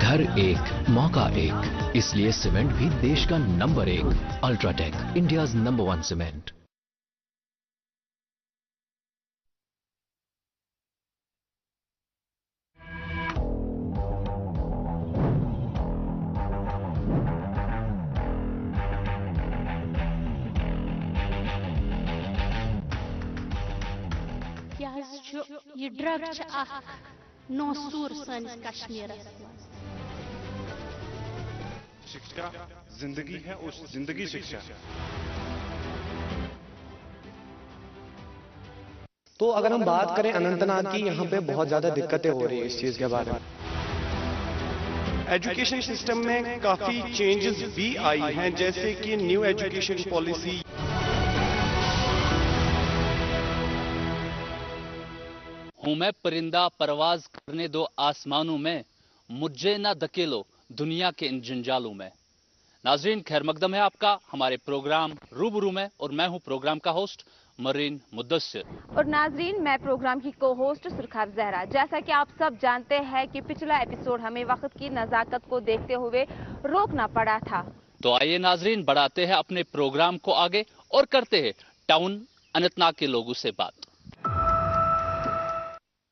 घर एक, मौका एक, इसलिए सीमेंट भी देश का number 1। UltraTech, India's number 1 cement. ये ड्रग नौसूर सानिस कश्मीरस शिक्षा जिंदगी है, उस जिंदगी शिक्षा। तो अगर हम बात करें अनंतनाग की, यहाँ पे बहुत ज्यादा दिक्कतें हो रही है इस चीज के बारे में। एजुकेशन सिस्टम में काफी चेंजेस भी आई हैं, जैसे कि न्यू एजुकेशन पॉलिसी। हूं मैं परिंदा, परवाज करने दो आसमानों में, मुझे ना धकेलो दुनिया के इन जंजालों में। नाजरीन, खैर मकदम है आपका हमारे प्रोग्राम रूबरू में, और मैं हूं प्रोग्राम का होस्ट मरीन मुद्दस्सिर। और नाजरीन, मैं प्रोग्राम की को होस्ट सुरखाब जहरा। जैसा कि आप सब जानते हैं कि पिछला एपिसोड हमें वक्त की नजाकत को देखते हुए रोकना पड़ा था। तो आइए नाजरीन, बढ़ाते हैं अपने प्रोग्राम को आगे और करते हैं टाउन अनंतनाग के लोगों से बात।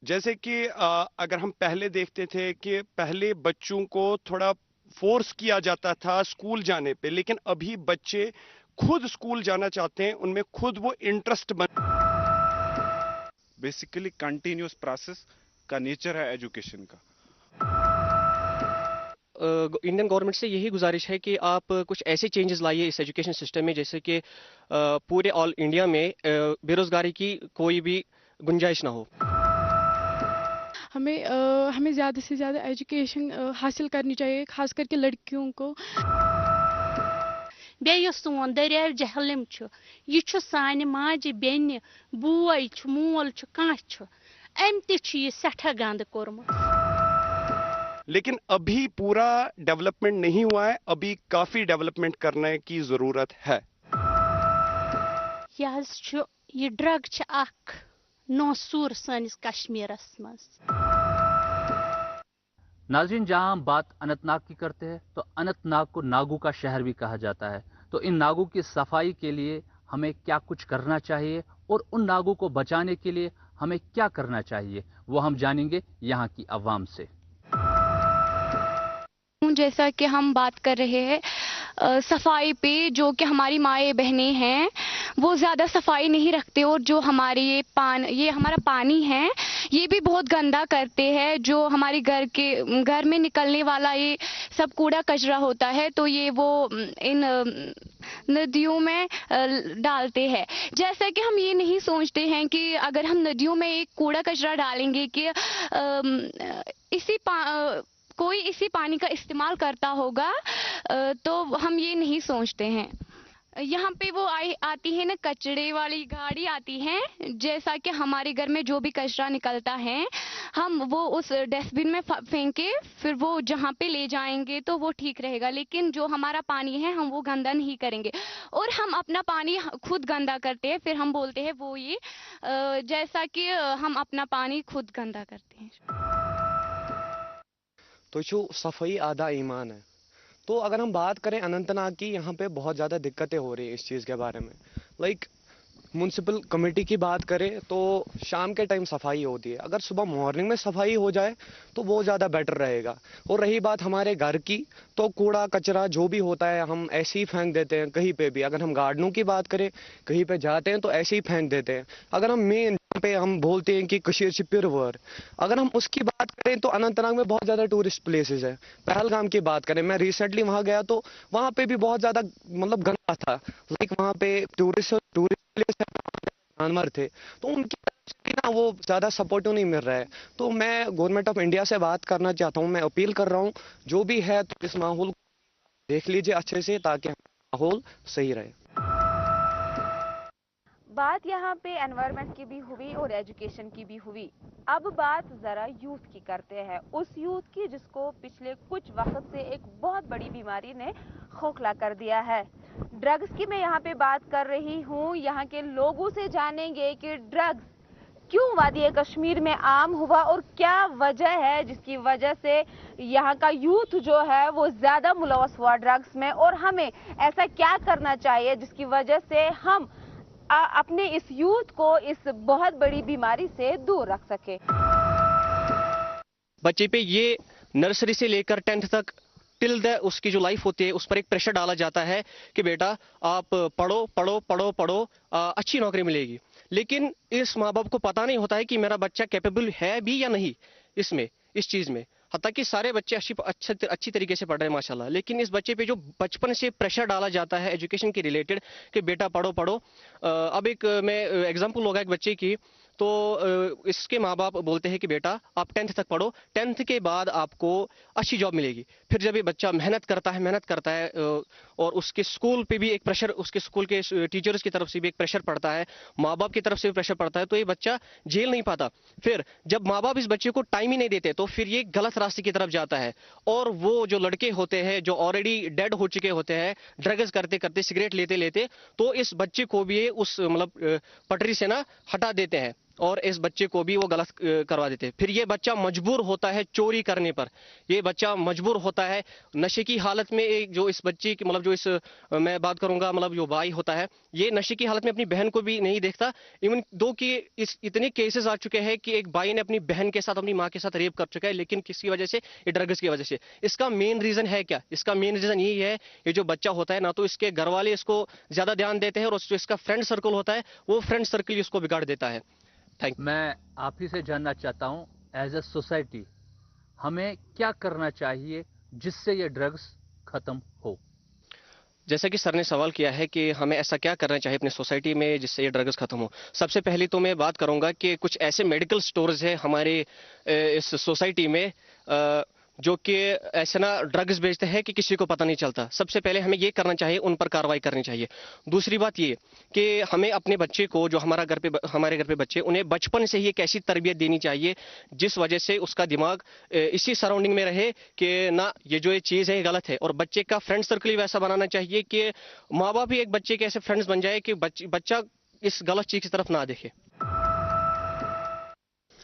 जैसे कि अगर हम पहले देखते थे कि पहले बच्चों को थोड़ा फोर्स किया जाता था स्कूल जाने पे, लेकिन अभी बच्चे खुद स्कूल जाना चाहते हैं, उनमें खुद वो इंटरेस्ट बेसिकली कंटिन्यूस प्रोसेस का नेचर है एजुकेशन का। इंडियन गवर्नमेंट से यही गुजारिश है कि आप कुछ ऐसे चेंजेस लाइए इस एजुकेशन सिस्टम में, जैसे कि पूरे ऑल इंडिया में बेरोजगारी की कोई भी गुंजाइश ना हो। हमें ज़्यादा से ज़्यादा एजुकेशन हासिल करनी चाहिए, खास करके लड़कियों को। बे सोन दरिया जहलम यह सानि माजि बेन बोय मोल कह अम तह सठा गंद कोर्मुत। लेकिन अभी पूरा डेवलपमेंट नहीं हुआ है, अभी काफी डेवलपमेंट करने की जरूरत है। यह ड्रग नौसूर सानिस कश्मीरस मज। नाज़रीन, जहां हम बात अनंतनाग की करते हैं तो अनंतनाग को नागू का शहर भी कहा जाता है। तो इन नागू की सफाई के लिए हमें क्या कुछ करना चाहिए और उन नागू को बचाने के लिए हमें क्या करना चाहिए, वो हम जानेंगे यहाँ की अवाम से। जैसा कि हम बात कर रहे हैं सफाई पे, जो कि हमारी माएँ बहनें हैं वो ज़्यादा सफाई नहीं रखते, और जो हमारे ये हमारा पानी है ये भी बहुत गंदा करते हैं। जो हमारे घर में निकलने वाला ये सब कूड़ा कचरा होता है तो ये वो इन नदियों में डालते हैं। जैसा कि हम ये नहीं सोचते हैं कि अगर हम नदियों में एक कूड़ा कचरा डालेंगे कि कोई इसी पानी का इस्तेमाल करता होगा, तो हम ये नहीं सोचते हैं। यहाँ पे वो आती है ना, कचरे वाली गाड़ी आती है। जैसा कि हमारे घर में जो भी कचरा निकलता है हम वो उस डस्टबिन में फेंके, फिर वो जहाँ पे ले जाएंगे तो वो ठीक रहेगा। लेकिन जो हमारा पानी है हम वो गंदा नहीं करेंगे, और हम अपना पानी खुद गंदा करते हैं, फिर हम बोलते हैं वो ये जैसा कि हम अपना पानी खुद गंदा करते हैं। तो जो सफाई आधा ईमान है। तो अगर हम बात करें अनंतनाग की, यहाँ पे बहुत ज़्यादा दिक्कतें हो रही है इस चीज़ के बारे में। लाइक म्यूनसिपल कमेटी की बात करें तो शाम के टाइम सफाई होती है, अगर सुबह मॉर्निंग में सफाई हो जाए तो वो ज़्यादा बेटर रहेगा। और रही बात हमारे घर की, तो कूड़ा कचरा जो भी होता है हम ऐसे ही फेंक देते हैं कहीं पे भी। अगर हम गार्डनों की बात करें, कहीं पे जाते हैं तो ऐसे ही फेंक देते हैं। अगर हम मेन पे हम बोलते हैं कि कशीर पिरवर, अगर हम उसकी बात करें तो अनंतनाग में बहुत ज़्यादा टूरिस्ट प्लेसेस है। पहलगाम की बात करें, मैं रिसेंटली वहाँ गया तो वहाँ पे भी बहुत ज़्यादा मतलब गंदा था। लाइक वहाँ पे टूरिस्ट प्लेस जानवर थे, तो उनकी तरफ से ना वो ज़्यादा सपोर्ट नहीं मिल रहा है। तो मैं गवर्नमेंट ऑफ इंडिया से बात करना चाहता हूँ, मैं अपील कर रहा हूँ, जो भी है तो इस माहौल को देख लीजिए अच्छे से, ताकि माहौल सही रहे। बात यहाँ पे एनवायरनमेंट की भी हुई और एजुकेशन की भी हुई। अब बात जरा यूथ की करते हैं, उस यूथ की जिसको पिछले कुछ वक्त से एक बहुत बड़ी बीमारी ने खोखला कर दिया है। ड्रग्स की मैं यहाँ पे बात कर रही हूँ। यहाँ के लोगों से जानेंगे कि ड्रग्स क्यों वादी कश्मीर में आम हुआ और क्या वजह है जिसकी वजह से यहाँ का यूथ जो है वो ज्यादा मुलव्वस हुआ ड्रग्स में, और हमें ऐसा क्या करना चाहिए जिसकी वजह से हम अपने इस यूथ को इस बहुत बड़ी बीमारी से दूर रख सके। बच्चे पे ये नर्सरी से लेकर 10th तक टिल द उसकी जो लाइफ होती है उस पर एक प्रेशर डाला जाता है कि बेटा आप पढ़ो पढ़ो पढ़ो पढ़ो, अच्छी नौकरी मिलेगी। लेकिन इस माँ बाप को पता नहीं होता है कि मेरा बच्चा कैपेबल है भी या नहीं इसमें, इस चीज में। हत्ता कि सारे बच्चे अच्छी तरीके से पढ़ रहे हैं माशाल्लाह, लेकिन इस बच्चे पे जो बचपन से प्रेशर डाला जाता है एजुकेशन के रिलेटेड कि बेटा पढ़ो पढ़ो। अब एक मैं एग्जांपल होगा एक बच्चे की, तो इसके माँ बाप बोलते हैं कि बेटा आप 10th तक पढ़ो, 10th के बाद आपको अच्छी जॉब मिलेगी। फिर जब ये बच्चा मेहनत करता है और उसके स्कूल पे भी एक प्रेशर, उसके स्कूल के टीचर्स की तरफ से भी एक प्रेशर पड़ता है, माँ बाप की तरफ से भी प्रेशर पड़ता है, तो ये बच्चा झेल नहीं पाता। फिर जब माँ बाप इस बच्चे को टाइम ही नहीं देते तो फिर ये गलत रास्ते की तरफ जाता है। और वो जो लड़के होते हैं जो ऑलरेडी डेड हो चुके होते हैं ड्रग्स करते करते, सिगरेट लेते लेते, तो इस बच्चे को भी उस मतलब पटरी से ना हटा देते हैं और इस बच्चे को भी वो गलत करवा देते हैं। फिर ये बच्चा मजबूर होता है चोरी करने पर, ये बच्चा मजबूर होता है नशे की हालत में। एक जो इस बच्चे की मतलब जो इस मैं बात करूंगा मतलब जो भाई होता है, ये नशे की हालत में अपनी बहन को भी नहीं देखता। इवन दो कि इस इतने केसेस आ चुके हैं कि एक भाई ने अपनी बहन के साथ, अपनी माँ के साथ रेप कर चुका है, लेकिन किसकी वजह से? ये ड्रग्स की वजह से। इसका मेन रीजन है क्या? इसका मेन रीजन यही है, ये जो बच्चा होता है ना तो इसके घर वाले इसको ज्यादा ध्यान देते हैं और जो इसका फ्रेंड सर्कल होता है वो फ्रेंड सर्कल इसको बिगाड़ देता है। मैं आप ही से जानना चाहता हूं, एज ए सोसाइटी हमें क्या करना चाहिए जिससे ये ड्रग्स खत्म हो? जैसा कि सर ने सवाल किया है कि हमें ऐसा क्या करना चाहिए अपनी सोसाइटी में जिससे ये ड्रग्स खत्म हो। सबसे पहले तो मैं बात करूंगा कि कुछ ऐसे मेडिकल स्टोर्स हैं हमारे इस सोसाइटी में जो कि ऐसे ना ड्रग्स बेचते हैं कि किसी को पता नहीं चलता। सबसे पहले हमें ये करना चाहिए, उन पर कार्रवाई करनी चाहिए। दूसरी बात ये कि हमें अपने बच्चे को, जो हमारे घर पे बच्चे, उन्हें बचपन से ही एक ऐसी तरबियत देनी चाहिए जिस वजह से उसका दिमाग इसी सराउंडिंग में रहे कि ना ये जो ये चीज़ है गलत है। और बच्चे का फ्रेंड सर्कल ही वैसा बनाना चाहिए कि माँ बाप भी एक बच्चे के ऐसे फ्रेंड्स बन जाए कि बच्चा इस गलत चीज़ की तरफ ना देखे।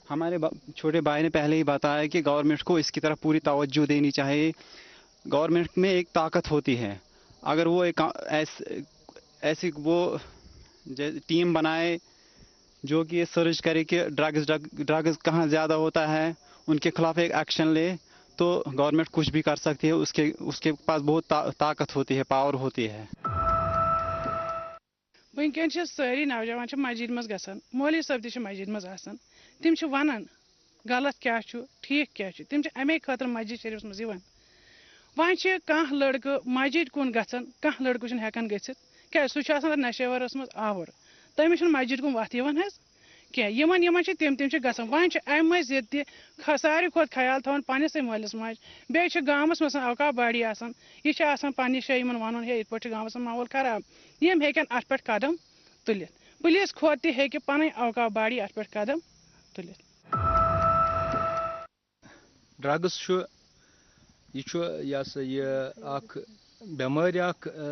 हमारे छोटे भाई ने पहले ही बताया कि गवर्नमेंट को इसकी तरफ पूरी तवज्जो देनी चाहिए। गवर्नमेंट में एक ताकत होती है, अगर वो एक ऐसी वो टीम बनाए जो कि सर्च करे कि ड्रग्स कहाँ ज़्यादा होता है, उनके खिलाफ एक एक्शन ले, तो गवर्नमेंट कुछ भी कर सकती है। उसके पास बहुत ताकत होती है, पावर होती है। वनकन सारी नौजवान मस्जिद मज गसान, मौलवी साहब तक मस्जिद मज आसान, तिम वनान गलत क्या ठीक क्या, तिम अमे खतर मस्जिद शरीफ मज वन कह लड़कं मस्जिद कुन गसान, कह लड़कं हेकान गसित क्या सह नशेवरस मज आवर, तमिस मस्जिद कुन वत क्या तिम गसान। वन अम मज सारे खुद ख्याल थवान पन्निस महलस मज, बे गामस मज अवका बाड़ी आसान, यह पन्ने जाए वन हे इत गामस माहौल खराब, यम हेकन अत पे कदम तुलित। पुलिस खुद तक पन अवका बाड़ी अत पे कदम तुलित। ड्रग्स यह बेमारी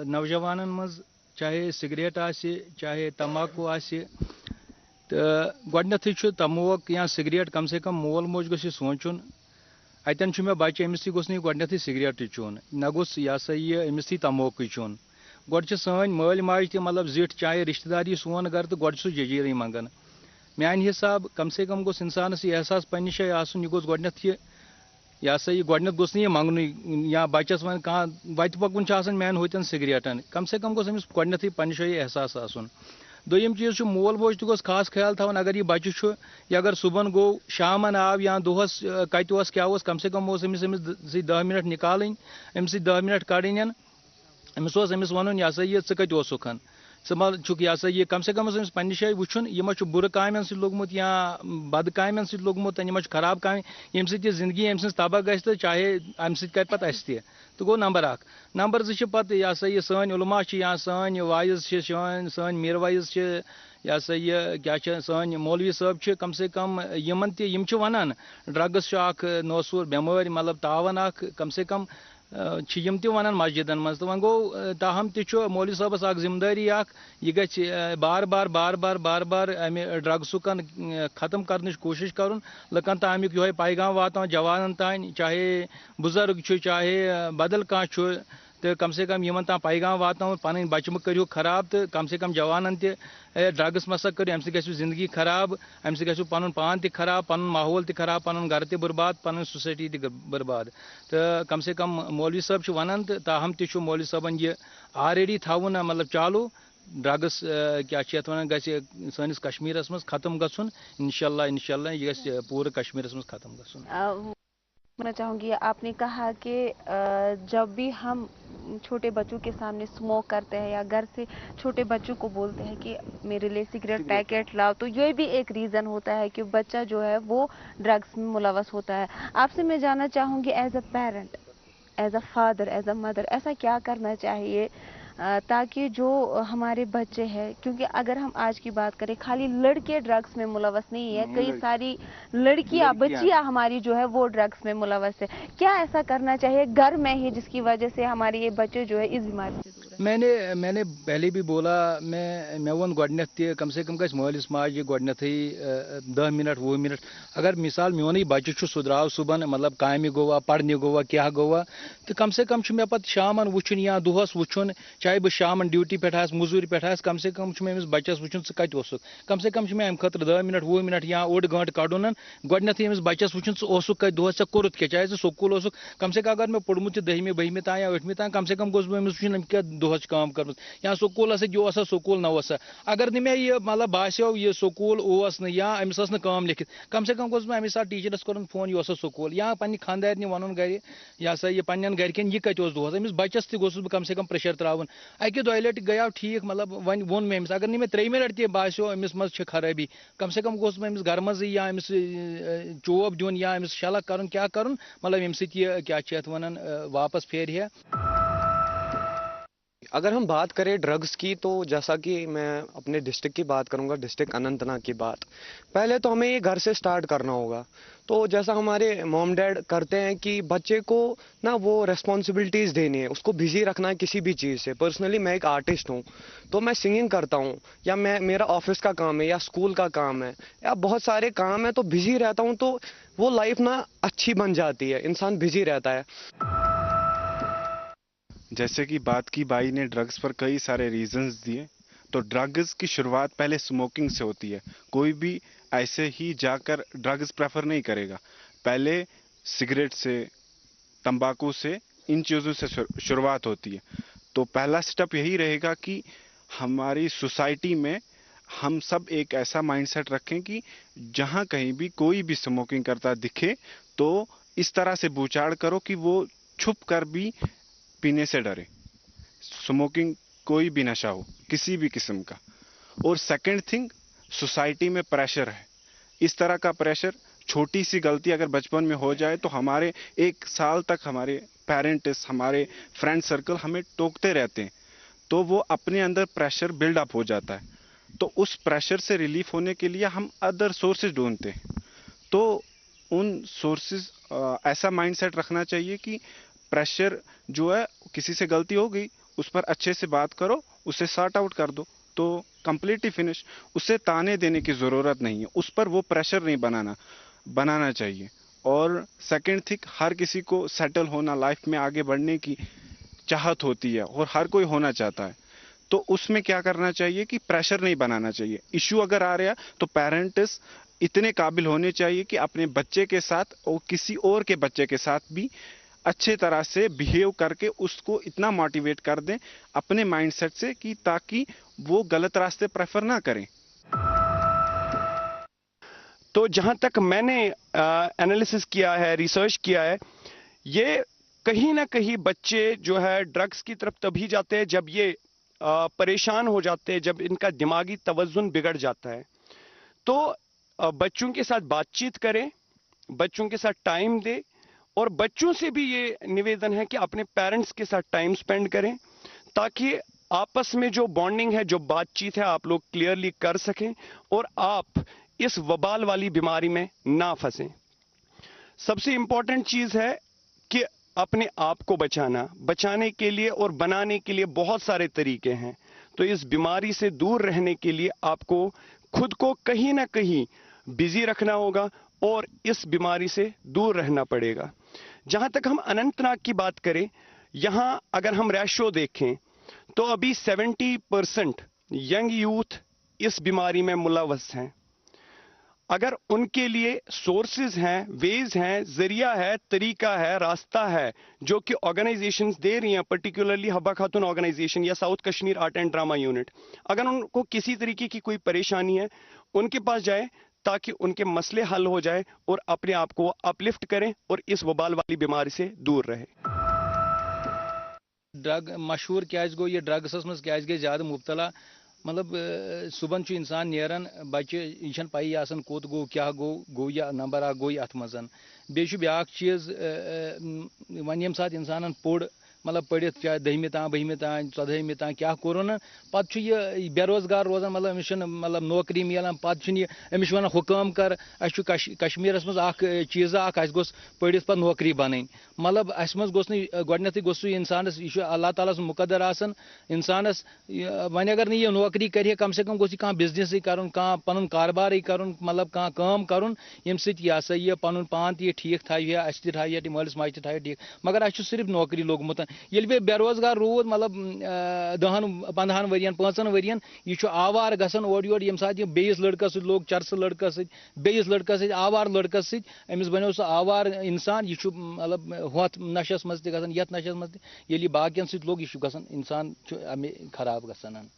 नौजवानन मज, चाहे सिगरेट आसि चाहे तम्बाकू आसि, तो गोडनेथै तम्बाक या सिगरेट कम से कम मोल मोज गो सोचुन अतन मे बच्चे अमिस गोस गोडनेथै सिगरेट चुन, न गोस यह अमिस तम्बाकू चुन। गोड सन माल माज मतलब जिठ चाहे रिश्तेदार सोन घर तो गोड सह जजीर मंगन। मान हिसाब कम से कम गोस इंसानस यह एहसास पन्ने जाए आसन, यह गोस गोडनेथ यह गोडनेथ गोस यह मंगन या बच्चस वन कह वत पकुन मेन होतन सिगरेटन, कम से कम गोस अमिस गोडनेथ पन्ने जाए एहसास आसन। दोयम चीज मोल मोज तो गोस खास ख्याल थवन, अगर यह बच्चे यह अगर सुबह गो शामन आव या दोहस कत क्या कम से कम अमिस 10 मिनट निकाल, अमिस 10 मिनट कड़न, अमिस वन यह कत ओसुखन मा छुक यह कम से कम अमिस पन्ने जाए वुचुन यह बुर कामन सत लोगमुत या बद कामन सत लोगमुत, यह खराब काम यम जिंदगी अम सज तबाह गि तो चाहे अम सत कर अस तह। तो गो नंबर 1। नंबर 2 यह सन उलमा या सन वाइज सन मीर वाइज यह क्या सन मौलवी साहब कम से कम यमन वन ड्रग्स नौसूर बेमारी मतलब तावन कम से कम یم ति वनान मस्जिदन मज तो वन गो ताहम तु मौलवी साहबस अख जिम्मेदारी यह गि बार बार बार बार बार बार अमे ड्रग्सुकन खत्म करने कोशिश करुन लुकन तमिक यो पैगाम वातान जवानन तान चाहे बुजुर्ग चाहे बदल कह तो कम से कम यमन तान पैगाम वातान पन बच्चे मह करू खराब तो कम से कम जवानन ड्रग्स मसा करू अम गु जिंदगी खराब अम गु पन पान त खराब पन माहौल त खराब पन घर त बर्बाद पन सोसाइटी त बर्बाद तो कम से कम मौलवी साहब वनान तो ताहम तु मौलवी साहबन यह ऑलरेडी थवन मतलब चालू ड्रग्स क्या वन गस कश्मीरस मज खत्म गन इंशाल्लाह इंशाल्लाह यह गस पूरे कश्मीरस मज खत्म गन। मैं चाहूँगी आपने कहा कि जब भी हम छोटे बच्चों के सामने स्मोक करते हैं या घर से छोटे बच्चों को बोलते हैं कि मेरे लिए सिगरेट पैकेट लाओ तो ये भी एक रीज़न होता है कि बच्चा जो है वो ड्रग्स में मुलवस होता है। आपसे मैं जानना चाहूँगी as a parent, as a father, as a mother ऐसा क्या करना चाहिए ताकि जो हमारे बच्चे हैं, क्योंकि अगर हम आज की बात करें खाली लड़के ड्रग्स में मुलवस नहीं है, कई सारी लड़कियां बच्चियां हमारी जो है वो ड्रग्स में मुलवस है, क्या ऐसा करना चाहिए घर में ही जिसकी वजह से हमारे ये बच्चे जो है इस बीमारी से दूर है? मैंने पहले भी बोला, मैं वन गोडनेथ कम से कम गस मालिस माज गोडनेथ 10 मिनट 20 मिनट अगर मिसाल मोन बच्चे सुधराव सुबह मतलब कामि गोवा पढ़ने गोवा क्या गोवा तो कम से कम मे पे शामन वुचन या दोहस वुचन चाहे बह शामन ड्यूटी पे मजूरी पे कम से कम अमिस बच्चस वुचन स कत कम से कम अमि खतर 10 मिनट 20 मिनट या ओड गंट कड़न गोडनेथ अमिस बच्चस वुचन कत दोहस कोरुत क्या चाहे स्कूल कम से कम अगर मैं पोर्मुत 10वीं 12वीं तान या 8वीं तान कम से कम गोस बह अमिस वुचन क्या दोहस काम कर या स्कूल जो स्कूल न अगर नी मे यह मतलब बास्यो यह स्कूल या अमिस काम लिखित कम से कम गोस बह अमिस टीचरस कर फोन यह स्कूल या पन्ने खानदारनी वन गर यह सा यह पन्न गरकन यह कत दोहस अमिस बच्चस तोस बह कम से कम प्रेशर त्रावन अकि दो लट गया ठीक मतलब वन वोन मे अमिस अगर नी मे 3 लट बास्यो अमिस मज खराबी कम से कम गोस बह अमिस घर मज या अमिस चोब दिन या अमिस शलक कर क्या कर मतलब अम सह क्या वन वापस फेर है। अगर हम बात करें ड्रग्स की तो जैसा कि मैं अपने डिस्ट्रिक्ट की बात करूंगा, डिस्ट्रिक्ट अनंतनाग की बात, पहले तो हमें ये घर से स्टार्ट करना होगा। तो जैसा हमारे मॉम डैड करते हैं कि बच्चे को ना वो रेस्पॉन्सिबिलिटीज़ देनी है, उसको बिजी रखना है किसी भी चीज़ से। पर्सनली मैं एक आर्टिस्ट हूँ तो मैं सिंगिंग करता हूँ या मेरा ऑफिस का काम है या स्कूल का काम है या बहुत सारे काम है, तो बिजी रहता हूँ तो वो लाइफ ना अच्छी बन जाती है, इंसान बिजी रहता है। जैसे कि बात की भाई ने ड्रग्स पर कई सारे रीजंस दिए, तो ड्रग्स की शुरुआत पहले स्मोकिंग से होती है। कोई भी ऐसे ही जाकर ड्रग्स प्रेफर नहीं करेगा, पहले सिगरेट से, तंबाकू से, इन चीज़ों से शुरुआत होती है। तो पहला स्टेप यही रहेगा कि हमारी सोसाइटी में हम सब एक ऐसा माइंडसेट रखें कि जहाँ कहीं भी कोई भी स्मोकिंग करता दिखे तो इस तरह से बूचाड़ करो कि वो छुप कर भी पीने से डरे। स्मोकिंग कोई भी नशा हो किसी भी किस्म का। और सेकंड थिंग, सोसाइटी में प्रेशर है, इस तरह का प्रेशर, छोटी सी गलती अगर बचपन में हो जाए तो हमारे 1 साल तक हमारे पेरेंट्स, हमारे फ्रेंड सर्कल हमें टोकते रहते हैं, तो वो अपने अंदर प्रेशर बिल्डअप हो जाता है। तो उस प्रेशर से रिलीफ होने के लिए हम अदर सोर्सेज ढूंढते हैं। तो उन सोर्सेज ऐसा माइंडसेट रखना चाहिए कि प्रेशर जो है, किसी से गलती हो गई उस पर अच्छे से बात करो, उसे सॉर्ट आउट कर दो, तो कंप्लीटली फिनिश। उसे ताने देने की ज़रूरत नहीं है, उस पर वो प्रेशर नहीं बनाना चाहिए। और सेकंड थिंग, हर किसी को सेटल होना, लाइफ में आगे बढ़ने की चाहत होती है और हर कोई होना चाहता है। तो उसमें क्या करना चाहिए कि प्रेशर नहीं बनाना चाहिए। इश्यू अगर आ रहा है तो पेरेंट्स इतने काबिल होने चाहिए कि अपने बच्चे के साथ और किसी और के बच्चे के साथ भी अच्छे तरह से बिहेव करके उसको इतना मोटिवेट कर दें अपने माइंडसेट से कि ताकि वो गलत रास्ते प्रेफर ना करें। तो जहां तक मैंने एनालिसिस किया है, रिसर्च किया है, ये कहीं ना कहीं बच्चे जो है ड्रग्स की तरफ तभी जाते हैं जब ये परेशान हो जाते हैं, जब इनका दिमागी तवज्जुन बिगड़ जाता है। तो बच्चों के साथ बातचीत करें, बच्चों के साथ टाइम दें, और बच्चों से भी ये निवेदन है कि अपने पेरेंट्स के साथ टाइम स्पेंड करें ताकि आपस में जो बॉन्डिंग है, जो बातचीत है, आप लोग क्लियरली कर सकें और आप इस वबाल वाली बीमारी में ना फंसें। सबसे इंपॉर्टेंट चीज है कि अपने आप को बचाने के लिए और बनाने के लिए बहुत सारे तरीके हैं। तो इस बीमारी से दूर रहने के लिए आपको खुद को कहीं ना कहीं बिजी रखना होगा और इस बीमारी से दूर रहना पड़ेगा। जहां तक हम अनंतनाग की बात करें, यहां अगर हम रेशो देखें तो अभी 70% यंग यूथ इस बीमारी में मुलव्वस हैं। अगर उनके लिए सोर्सेज हैं, वेज हैं, जरिया है, तरीका है, रास्ता है जो कि ऑर्गेनाइजेशंस दे रही हैं, पर्टिकुलरली हब्बा खातून ऑर्गेनाइजेशन या south Kashmir art and drama unit, अगर उनको किसी तरीके की कोई परेशानी है उनके पास जाए ताकि उनके मसले हल हो जाए और अपने आप को अपलिफ्ट करें और इस वबाल वाली बीमारी से दूर रहे। ड्रग मशहूर क्या गो, ये ड्रग्स मज क्या गई ज्यादा मुबतला, मतलब सुबन इंसान नेरान बच्चे यह पाई आसान कोत गो क्या गो या नंबर आ गो अत मज बे ब्या चीज वन ये सात इंसान पोड़ मतलब पढ़ित चाहे 10वीं तान 12वीं तान 14वीं तान क्या कोरोना पत् यह बेरोजगार रोजान, मतलब अमिस मतलब नौकरी मिलान, पत् अमिस वन हुकम कर अस कश्मीरस मज चीज़ गोस पढ़ित पे नौकरी बन, मतलब अस मज गोस गोडनेथ गोस इंसानस यह अल्लाह ताला सुन मुकद्दर आसन इंसानस वन अगर नहीं नौकरी करे कम से कम गोस कह बिजनेस कर पन कारोबार कर, मतलब कह काम कर यम सह यह पन पान तह ठीक थह अस तह मालिस माज तह ठीक, मगर अस सिर्फ नौकरी लोगमुत ये बे बेरोजगार रूद, मतलब 10-15 वरियन 5 वरियन यह आवार गसन ओर योर ये सात बेस लड़कस लोग चरस लड़कस बेस लड़कस आवार लड़कस अमिस बनो सह आवार इंसान, यह मतलब हथ नशस मज तन यथ नशस मज ये बाकियन सत लोग यह गसन इंसान अमे खराब गसन।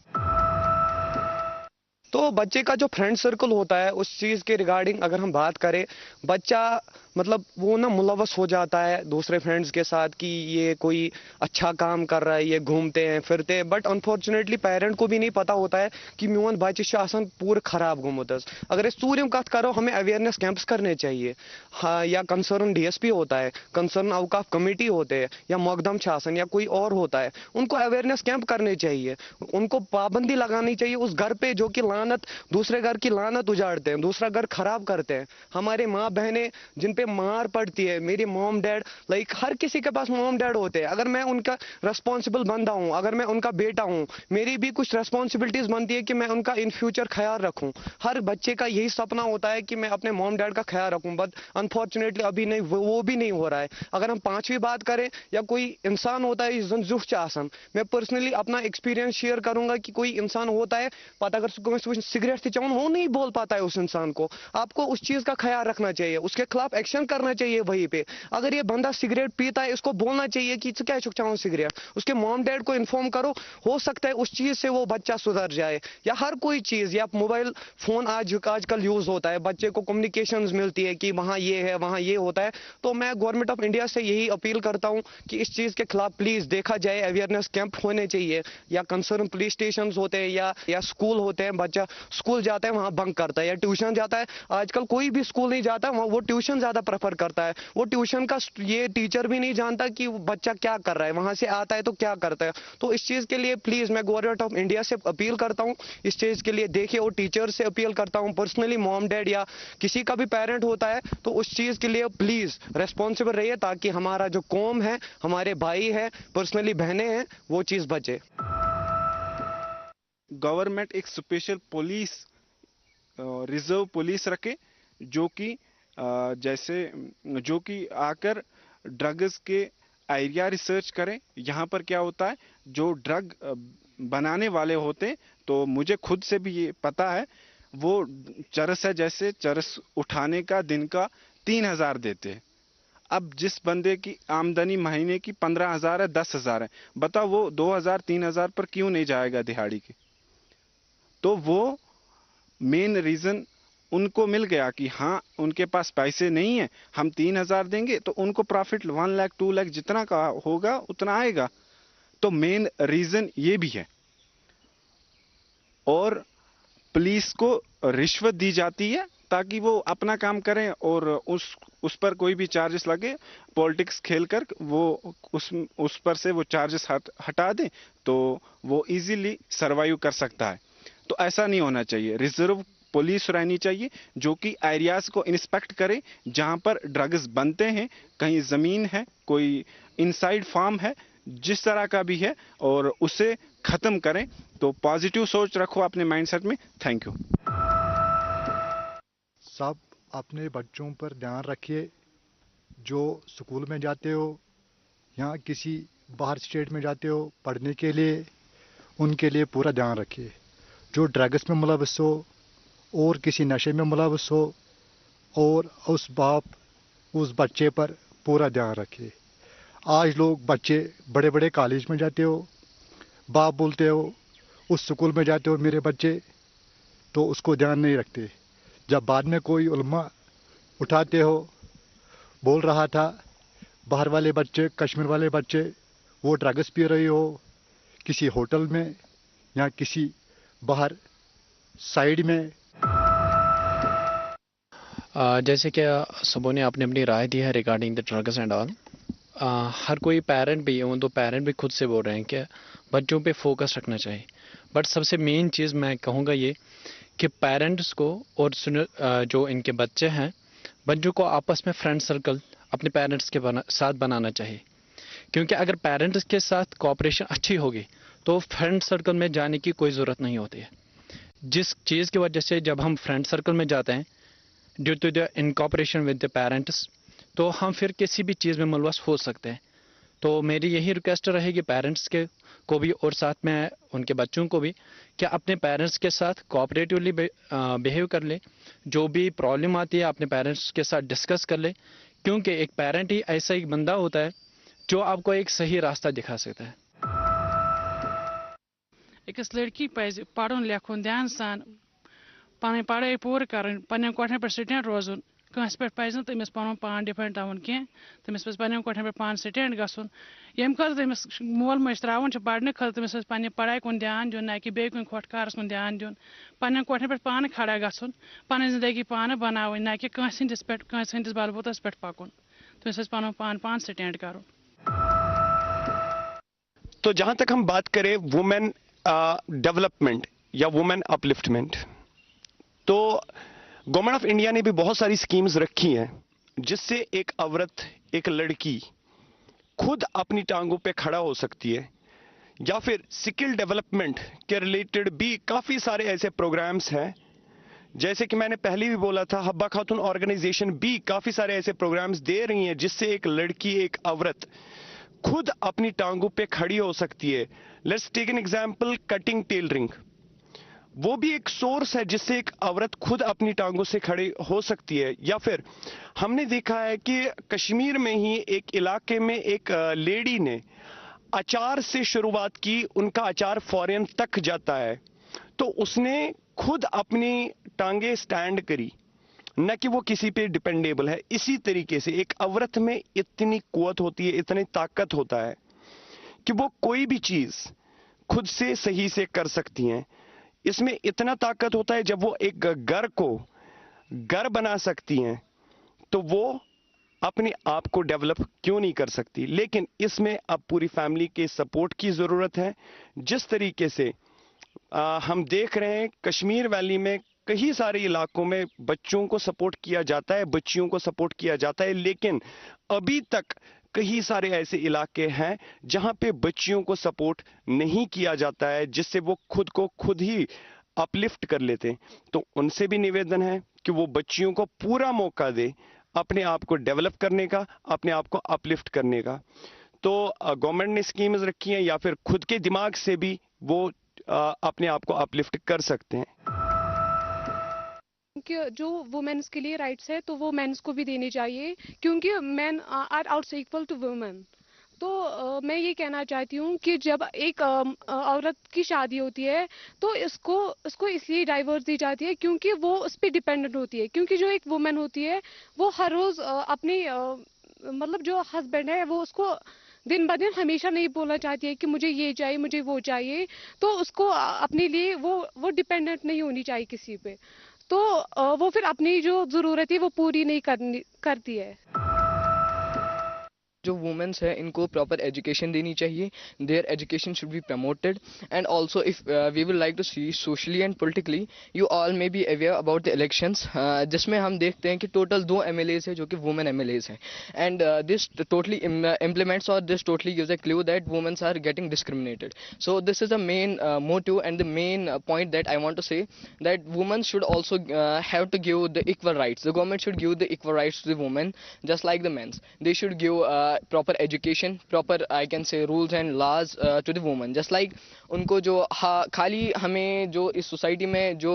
तो बच्चे का जो फ्रेंड सर्कल होता है उस चीज़ के रिगार्डिंग अगर हम बात करें, बच्चा मतलब वो ना मुलव्वस हो जाता है दूसरे फ्रेंड्स के साथ कि ये कोई अच्छा काम कर रहा है, ये घूमते हैं फिरते हैं, बट अनफॉर्चुनेटली पेरेंट को भी नहीं पता होता है कि मेन बच्चे आसान पूरे खराब गोमुत। अगर सूर्यम कत करो, हमें अवेयरनेस कैंप्स करने चाहिए, हाँ, या कंसर्न DSP होता है, कंसर्न अवकाफ कमेटी होते हैं, या मकदम आसन या कोई और होता है, उनको अवेयरनेस कैंप करने चाहिए, उनको पाबंदी लगानी चाहिए उस घर पे जो कि लानत दूसरे घर की लानत उजाड़ते हैं, दूसरा घर खराब करते हैं। हमारे माँ बहनें जिन पे मार पड़ती है, मेरी मॉम डैड, लाइक हर किसी के पास मॉम डैड होते हैं, अगर मैं उनका रिस्पॉन्सिबल बंदा हूं, अगर मैं उनका बेटा हूं, मेरी भी कुछ रिस्पॉन्सिबिलिटीज बनती है कि मैं उनका इन फ्यूचर ख्याल रखूं। हर बच्चे का यही सपना होता है कि मैं अपने मॉम डैड का ख्याल रखूं, बट अनफॉर्चुनेटली अभी नहीं, वो भी नहीं हो रहा है। अगर हम 5वीं बात करें, या कोई इंसान होता है जुह चासन, मैं पर्सनली अपना एक्सपीरियंस शेयर करूंगा कि कोई इंसान होता है पता अगर सिगरेट चाहूँ वो नहीं बोल पाता है, उस इंसान को आपको उस चीज का ख्याल रखना चाहिए, उसके खिलाफ एक्शन करना चाहिए वहीं पे। अगर ये बंदा सिगरेट पीता है, इसको बोलना चाहिए कि क्या चाहूँ सिगरेट, उसके मॉम डैड को इन्फॉर्म करो, हो सकता है उस चीज से वो बच्चा सुधर जाए। या हर कोई चीज, या मोबाइल फोन आजकल यूज होता है, बच्चे को कम्युनिकेशंस मिलती है कि वहाँ ये है वहाँ ये होता है, तो मैं गवर्नमेंट ऑफ इंडिया से यही अपील करता हूँ कि इस चीज के खिलाफ प्लीज देखा जाए, अवेयरनेस कैंप होने चाहिए, या कंसर्न पुलिस स्टेशन होते हैं या स्कूल होते हैं, बच्चा स्कूल जाता है वहाँ बंक करता है, या ट्यूशन जाता है, आजकल कोई भी स्कूल नहीं जाता वहाँ, वो ट्यूशन ज्यादा प्रेफर करता है, वो ट्यूशन का ये टीचर भी नहीं जानता कि बच्चा क्या कर रहा है, वहां से आता है तो क्या करता है। तो इस चीज के लिए प्लीज मैं गवर्नमेंट ऑफ इंडिया से अपील करता हूँ, इस चीज के लिए देखिए, और टीचर से अपील करता हूँ पर्सनली, मॉम डैड या किसी का भी पेरेंट होता है तो उस चीज के लिए प्लीज रेस्पॉन्सिबल रहिए, ताकि हमारा जो कौम है, हमारे भाई है, पर्सनली बहनें हैं, वो चीज बचे। गवर्नमेंट एक स्पेशल पुलिस, रिजर्व पुलिस रखे जो कि आकर ड्रग्स के एरिया रिसर्च करें। यहाँ पर क्या होता है, जो ड्रग बनाने वाले होते, तो मुझे खुद से भी ये पता है, वो चरस है, जैसे चरस उठाने का दिन का 3000 देते हैं। अब जिस बंदे की आमदनी महीने की 15,000 है, 10,000 है, बताओ वो 2,000-3,000 पर क्यों नहीं जाएगा दिहाड़ी की। तो वो मेन रीजन उनको मिल गया कि हाँ उनके पास पैसे नहीं है, हम 3,000 देंगे तो उनको प्रॉफिट 1 लाख 2 लाख जितना का होगा उतना आएगा। तो मेन रीजन ये भी है। और पुलिस को रिश्वत दी जाती है ताकि वो अपना काम करें, और उस पर कोई भी चार्जेस लगे, पॉलिटिक्स खेलकर वो उस पर से वो चार्जेस हटा दें, तो वो इजीली सरवाइव कर सकता है। तो ऐसा नहीं होना चाहिए। रिजर्व पुलिस रहनी चाहिए जो कि एरियाज को इंस्पेक्ट करे जहां पर ड्रग्स बनते हैं, कहीं जमीन है, कोई इनसाइड फार्म है, जिस तरह का भी है, और उसे खत्म करें। तो पॉजिटिव सोच रखो अपने माइंडसेट में। Thank you. सब अपने बच्चों पर ध्यान रखिए, जो स्कूल में जाते हो या किसी बाहर स्टेट में जाते हो पढ़ने के लिए, उनके लिए पूरा ध्यान रखिए। जो ड्रग्स में मुलविस हो और किसी नशे में मुलविस हो, और उस बाप उस बच्चे पर पूरा ध्यान रखिए। आज लोग बच्चे बड़े बड़े कॉलेज में जाते हो, बाप बोलते हो उस स्कूल में जाते हो मेरे बच्चे, तो उसको ध्यान नहीं रखते। जब बाद में कोई उलमा उठाते हो, बोल रहा था बाहर वाले बच्चे, कश्मीर वाले बच्चे वो ड्रग्स पी रहे हो किसी होटल में या किसी बाहर साइड में। जैसे कि सबों ने अपनी अपनी राय दी है regarding the drugs and all, हर कोई पेरेंट भी, वो तो पेरेंट भी खुद से बोल रहे हैं कि बच्चों पे फोकस रखना चाहिए। बट सबसे मेन चीज़ मैं कहूँगा ये कि पेरेंट्स को और जो इनके बच्चे हैं, बच्चों को आपस में फ्रेंड सर्कल अपने पेरेंट्स के साथ बनाना चाहिए। क्योंकि अगर पेरेंट्स के साथ कोऑपरेशन अच्छी होगी तो फ्रेंड सर्कल में जाने की कोई ज़रूरत नहीं होती है। जिस चीज़ की वजह से जब हम फ्रेंड सर्कल में जाते हैं due to the incorporation with the parents, तो हम फिर किसी भी चीज़ में मुलवस हो सकते हैं। तो मेरी यही रिक्वेस्ट रहेगी पेरेंट्स के को भी और साथ में उनके बच्चों को भी कि अपने पेरेंट्स के साथ कोऑपरेटिवली बिहेव कर ले। जो भी प्रॉब्लम आती है अपने पेरेंट्स के साथ डिस्कस कर ले, क्योंकि एक पेरेंट ही ऐसा एक बंदा होता है जो आपको एक सही रास्ता दिखा सकता है। अकिस लड़की पज पढ़ुन लेखुन ध्यान सान पन पढ़ाई पूरी कर पन कोठन पे स्टैंड रोजुन, कंस पे पज तमिस पन पान डिपेंड थवन की, तमिस पे पन कोठन पे पान स्टैंड गसन। यम खत तमिस मोल मज त्रावन पढ़ने खत तमिस पन पढ़ाई कुन ध्यान दिन, ना कि बे कुन खोटकारस कुन ध्यान दिन। पन कोठन पे पान खड़ा गसन, पन जिंदगी पान बनावन, ना कि कंस हंदिस पे कंस हंदिस बलबूतस पे पकुन। तमिस पन पान स्टैंड कर। तो जहां तक हम बात करें वुमेन डेवलपमेंट या वुमेन अपलिफ्टमेंट, तो गवर्नमेंट ऑफ इंडिया ने भी बहुत सारी स्कीम्स रखी हैं जिससे एक औरत, एक लड़की खुद अपनी टांगों पे खड़ा हो सकती है। या फिर स्किल डेवलपमेंट के रिलेटेड भी काफ़ी सारे ऐसे प्रोग्राम्स हैं। जैसे कि मैंने पहले भी बोला था, हब्बा खातून ऑर्गेनाइजेशन भी काफ़ी सारे ऐसे प्रोग्राम्स दे रही हैं जिससे एक लड़की, एक औरत खुद अपनी टांगों पे खड़ी हो सकती है। Let's take an example, cutting tailoring, वो भी एक सोर्स है जिससे एक औरत खुद अपनी टांगों से खड़ी हो सकती है। या फिर हमने देखा है कि कश्मीर में ही एक इलाके में एक लेडी ने अचार से शुरुआत की, उनका अचार फॉरेन तक जाता है, तो उसने खुद अपनी टांगे स्टैंड करी, न कि वो किसी पे डिपेंडेबल है। इसी तरीके से एक औरत में इतनी कुव्वत होती है, इतनी ताकत होता है कि वो कोई भी चीज खुद से सही से कर सकती हैं। इसमें इतना ताकत होता है, जब वो एक घर को घर बना सकती हैं तो वो अपने आप को डेवलप क्यों नहीं कर सकती। लेकिन इसमें अब पूरी फैमिली के सपोर्ट की जरूरत है। जिस तरीके से हम देख रहे हैं कश्मीर वैली में कई सारे इलाकों में बच्चों को सपोर्ट किया जाता है, बच्चियों को सपोर्ट किया जाता है, लेकिन अभी तक कई सारे ऐसे इलाके हैं जहां पे बच्चियों को सपोर्ट नहीं किया जाता है, जिससे वो खुद को खुद ही अपलिफ्ट कर लेते हैं। तो उनसे भी निवेदन है कि वो बच्चियों को पूरा मौका दे अपने आप को डेवलप करने का, अपने आप को अपलिफ्ट करने का। तो गवर्नमेंट ने स्कीम्स रखी हैं, या फिर खुद के दिमाग से भी वो अपने आप को अपलिफ्ट कर सकते हैं। कि जो वुमेन्स के लिए राइट्स है तो वो मेंस को भी देनी चाहिए, क्योंकि men are also equal to women. तो मैं ये कहना चाहती हूँ कि जब एक औरत की शादी होती है तो इसको इसलिए डाइवोर्स दी जाती है क्योंकि वो उस पर डिपेंडेंट होती है। क्योंकि जो एक वुमेन होती है वो हर रोज़ अपनी मतलब जो हस्बैंड है वो उसको दिन ब दिन हमेशा नहीं बोलना चाहती है कि मुझे ये चाहिए, मुझे वो चाहिए। तो उसको अपने लिए वो डिपेंडेंट नहीं होनी चाहिए किसी पे। तो वो फिर अपनी जो ज़रूरत है वो पूरी नहीं करती है। جو وومنس ہیں ان کو پراپر ایجوکیشن دینی چاہیے. Their education should be promoted. And also if we will like to see socially and politically, you all may be aware about the elections, جس میں ہم دیکھتے ہیں کہ ٹوٹل 2 MLAs ہیں جو کہ وومن MLAs ہیں. And this totally implements or this totally gives a clue that women are getting discriminated. So this is the main motive and the main point that I want to say, that women should also have to give the equal rights. The government should give the equal rights to the women just like the men. They should give proper education, proper I can say rules and laws to the women. Just like उनको जो खाली हमें जो इस society में जो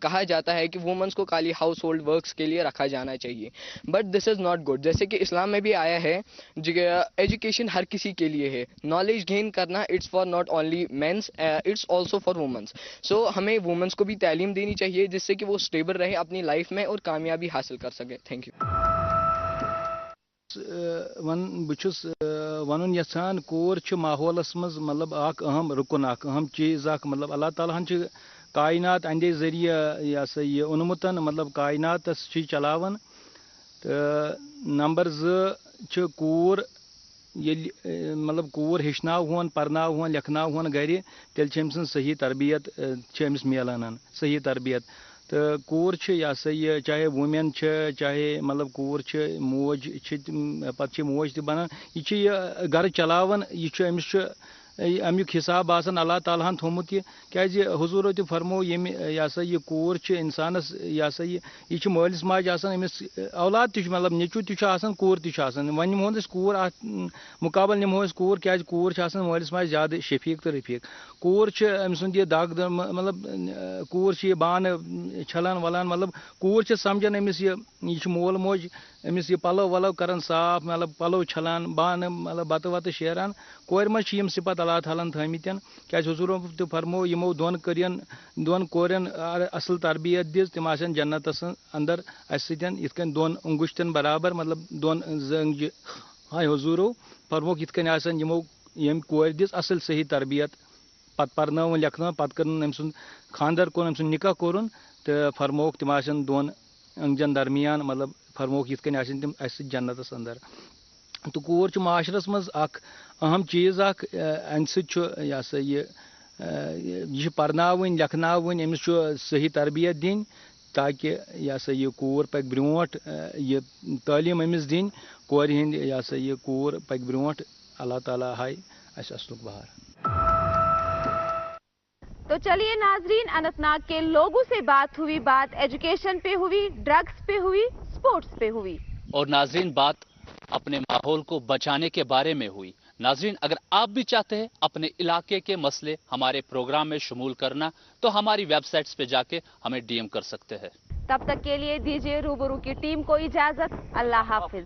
कहा जाता है कि वुमेन्स को खाली हाउस होल्ड वर्क्स के लिए रखा जाना चाहिए, but this is not good. जैसे कि इस्लाम में भी आया है एजुकेशन हर किसी के लिए है. नॉलेज गेन करना it's for not only mens, it's also for womens. So हमें वुमेन्स को भी तालीम देनी चाहिए जिससे कि वो स्टेबल रहे अपनी लाइफ में और कामयाबी हासिल कर सके. Thank you. बस वन यहान कोर माहौलस मज मतलब अहम रुकन अहम चीज़ मतलब अल्लाह ताला कायनात अंदे जरिए यह सा ये ओनमुत मतलब कायनात चलावन. तो नंबर 2 कोर मतलब कोर हेचन पर्न लिखन गर तेल सही तरबियत मिलान सही तरबियत. तो कोर यह सा ये चाहे वुमेन चाहे मतलब कोर मोज पे मोज त बनान यह गर चलावन यह अमिस अमुक हिसाब आसान अल्लाह ताला थोमुत क्या हुजूर तो फरमो यम यह सा ये कोर इंसानस यह सा यह मालिस माज अमिस औलाद त मतलब नेचू त कोर त वन निमो कोर अत मुकाबल निमो कोर क्या कोर मालिस माज ज्यादा शफीक तो रफीक. कोर अम सुंद यह दाग मतलब कोर यह बान छलान वलान मतलब कोर समझान अमिस यह मोल मोज अमिस यह पलो वलो कर साफ मतलब पलो छलान बान मतलब बत वत शेरान. कोर मज सिफत अल्लाह ताला थमित क्या हुजूर तो फरमो यमो दोन कोरन असल तरबियत दिज तम आसन जन्नतस अंदर अस सतन दोन उंगुश्तन बराबर मतलब दोन जंग. हाय हुजूरो फरमो यिथन आसन यमो यम कोर दिज असल सही तरबियत पत पर्न लिखन पत कर अम सुंद खानदर कोन अम सुंद निकाह कोरुन तो फरमोक तम आसन दोन अंगजन दरमियान मतलब फरमोक यिथन आसन तम अस जन्नतस अंदर. तो कोर माशरस मज अहम चीज़ अम यह सा यह पर्न लिखन अमिस सही तरबियत दिन ताकि यह सा यह कोर पक ब्रोट यह तालीम अमिस दिन कोर हिंद यह सा यह कोर पक ब्रोट. अल्लाह ताला हाय असलुक बहार. तो चलिए नाजरीन, अनंतनाग के लोगों से बात हुई, बात एजुकेशन पे हुई, ड्रग्स पे हुई, स्पोर्ट्स पे हुई, और नाजरीन बात अपने माहौल को बचाने के बारे में हुई. नाजरीन अगर आप भी चाहते हैं अपने इलाके के मसले हमारे प्रोग्राम में शुमूल करना तो हमारी वेबसाइट्स पे जाके हमें DM कर सकते हैं. तब तक के लिए दीजिए रूबरू की टीम को इजाजत. अल्लाह हाफिज.